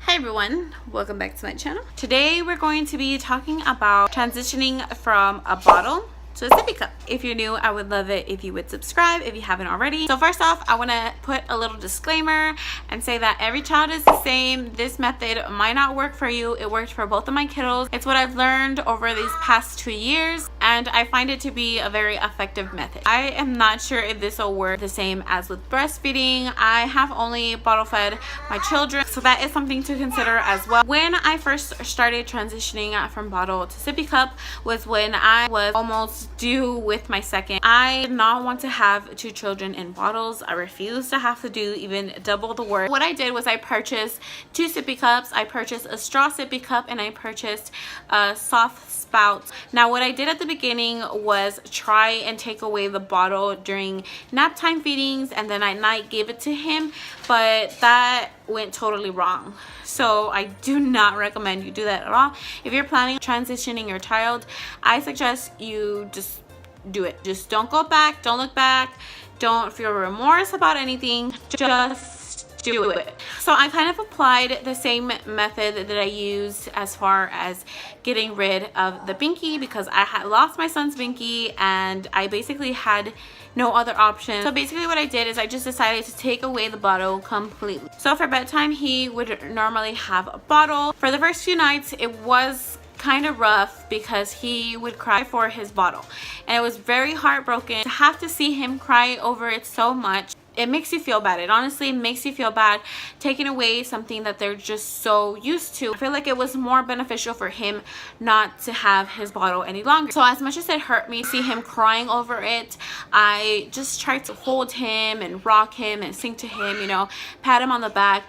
Hi everyone, welcome back to my channel. Today we're going to be talking about transitioning from a bottle to a sippy cup. If you're new, I would love it if you would subscribe if you haven't already. So first off, I want to put a little disclaimer and say that every child is the same. This method might not work for you. It worked for both of my kiddos. It's what I've learned over these past 2 years, and I find it to be a very effective method. I am not sure if this will work the same as with breastfeeding. I have only bottle fed my children, so that is something to consider as well. When I first started transitioning from bottle to sippy cup was when I was almost due with my second. I did not want to have 2 children in bottles. I refused to have to do even double the work. What I did was I purchased 2 sippy cups. I purchased a straw sippy cup and I purchased a soft spout. Now what I did at the beginning was try and take away the bottle during nap time feedings, and then at night give it to him, but that went totally wrong. So I do not recommend you do that at all. If you're planning on transitioning your child, I suggest you just do it. Just don't go back, don't look back, don't feel remorse about anything, just do it. So I kind of applied the same method that I used as far as getting rid of the binky, because I had lost my son's binky and I basically had no other option. So basically what I did is I just decided to take away the bottle completely. So for bedtime, he would normally have a bottle. For the first few nights, it was kind of rough because he would cry for his bottle, and it was very heartbroken to have to see him cry over it so much. It makes you feel bad. It honestly makes you feel bad taking away something that they're just so used to. I feel like it was more beneficial for him not to have his bottle any longer. So as much as it hurt me to see him crying over it, I just tried to hold him and rock him and sing to him, you know, pat him on the back,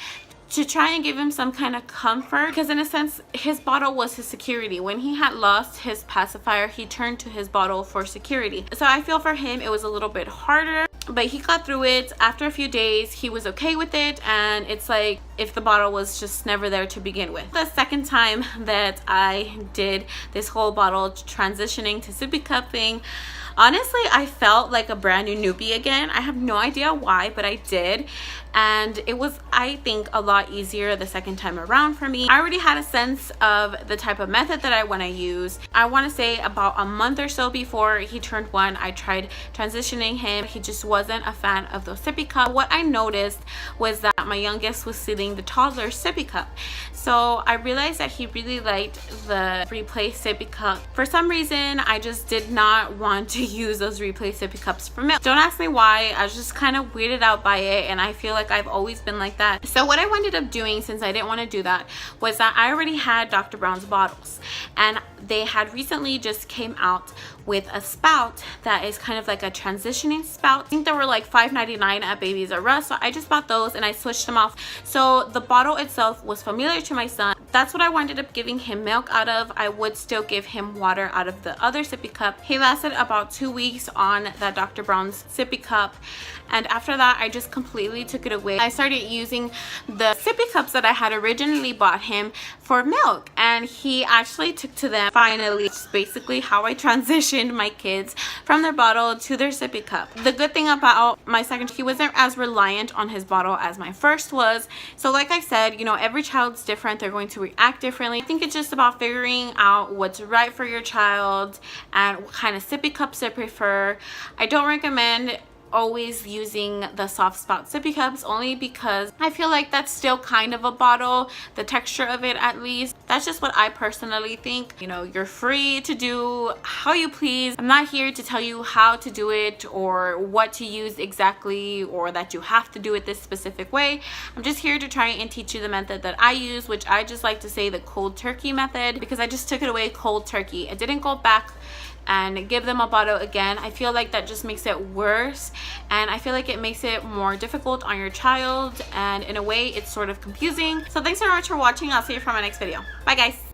to try and give him some kind of comfort, because in a sense his bottle was his security. When he had lost his pacifier, he turned to his bottle for security. So I feel for him it was a little bit harder, but he got through it. After a few days he was okay with it, and it's like if the bottle was just never there to begin with. The second time that I did this whole bottle transitioning to sippy cup thing, honestly I felt like a brand new newbie again. I have no idea why, but I did, and it was, I think, a lot easier the second time around for me. I already had a sense of the type of method that I want to use. I want to say about a month or so before he turned 1, I tried transitioning him. He just wasn't a fan of those sippy cup. What I noticed was that my youngest was stealing the toddler sippy cup, so I realized that he really liked the replay sippy cup. For some reason I just did not want to use those replay sippy cups for milk. Don't ask me why. I was just kind of weirded out by it, and I feel like I've always been like that. So what I ended up doing, since I didn't want to do that, was that I already had Dr. Brown's bottles, and they had recently just came out with a spout that is kind of like a transitioning spout. I think they were like $5.99 at Babies R Us, so I just bought those and I switched them off. So the bottle itself was familiar to my son. That's what I ended up giving him milk out of. I would still give him water out of the other sippy cup. He lasted about 2 weeks on that Dr. Brown's sippy cup, and after that I just completely took it away. I started using the sippy cups that I had originally bought him for milk, and he actually took to them finally. It's basically how I transitioned my kids from their bottle to their sippy cup. The good thing about my second, he wasn't as reliant on his bottle as my first was. So like I said, you know, every child's different. They're going to react differently. I think it's just about figuring out what's right for your child and what kind of sippy cups they prefer. I don't recommend always using the soft spout sippy cups, only because I feel like that's still kind of a bottle, the texture of it at least. That's just what I personally think. You know, you're free to do how you please. I'm not here to tell you how to do it or what to use exactly, or that you have to do it this specific way. I'm just here to try and teach you the method that I use, which I just like to say the cold turkey method, because I just took it away cold turkey. I didn't go back and give them a bottle again. I feel like that just makes it worse, and I feel like it makes it more difficult on your child, and in a way it's sort of confusing. So thanks so much for watching. I'll see you for my next video. Bye guys.